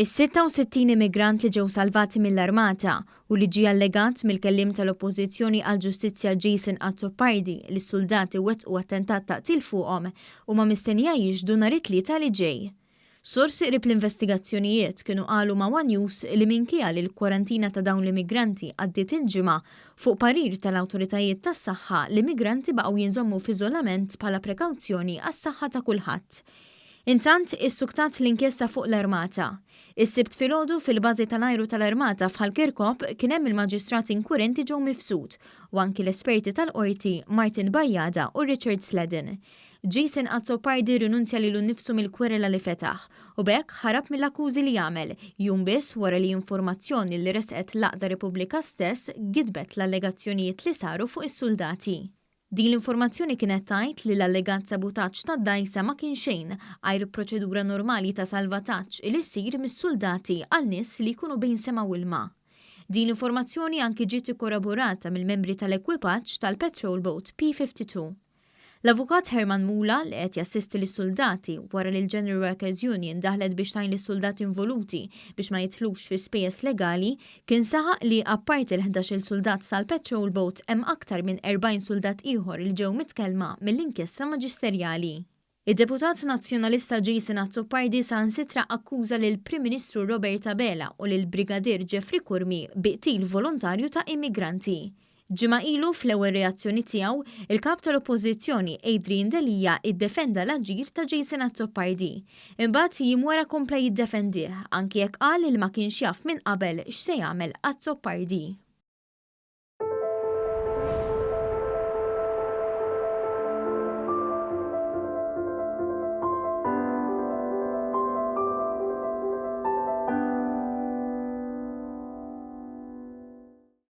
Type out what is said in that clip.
Is-66 immigrant li ġew salvati mill-Armata u li ġie allegat mill-kelliem tal-Oppożizzjoni għall-ġustizzja Jason Azzopardi li s-suldati wettqu attentat taqtil fuqhom huma mistennija jixhdu nhar it-tlieta li ġej. Sorsi qrib l-investigazzjonijiet kienu qalu ma' One News li minkejja li l-kwarantina ta' dawn l-immigranti għaddiet il-ġimgħa fuq parir tal-awtoritajiet tas-saħħa, l-immigranti baqgħu jinżommu f'iżolament bħala prekawzjoni għas-saħħa ta' kulħadd. Intant, Issoktat l-inkjesta fuq l-Armata. Is-sibt filgħodu fil-bażi tal-ajru tal-Armata f'Ħal-Kirkop kien hemm il-Maġistrat inkurenti Joe Mifsud u anki l-esperti tal-qorti Martin Bajjada u Richard Sledden. Jason Azzopardi rinunzja lilu nnifsu mill-kwerela li fetaħ u b'hekk ħarab mill-akkużi li jagħmel jum biss wara li informazzjoni li resqet l-Aqda Repubblika stess gidbet l-allegazzjonijiet li saru fuq is-suldati. Din l-informazzjoni kienet tgħid li l-allegat sabotaġġ tad-dgħajsa ma kien xejn għajr proċedura normali ta' salvataġġ li ssir mis-suldati għal nies li jkunu bejn sema u ilma. Din l-informazzjoni anki ġiet ikkorroborata mill-membri tal-ekwipaġġ tal-Patrol Boat P-52. L-avukat Herman Mula li qed jassisti lis-suldati wara li l-General Workers Union daħlet biex tgħin lis-suldati involuti biex ma jidħlux fi spejjeż legali kien saħaq li apparti l-11 soldat tal-Patrol Boat hemm aktar minn 40 soldat ieħor li ġew mitkellma mill-inkjesta maġisterjali. Id-deputat Nazzjonalista Jason Azzopardi saħansitra akkuża lil Prim Ministru Robert Abela u lil Brigadier Jeffrey Kurmi biqtil volontarju ta' immigranti. Ġimgħa ilu fl-ewwel reazzjoni tiegħu, il-kap tal-Oppożizzjoni Adrian Delija iddefenda l-aġir ta' Jason Azzopardi. Imbagħad jiem wara kompla jiddefendih anke jekk qal li ma kienx jaf minn qabel x'se jagħmel Azzopardi.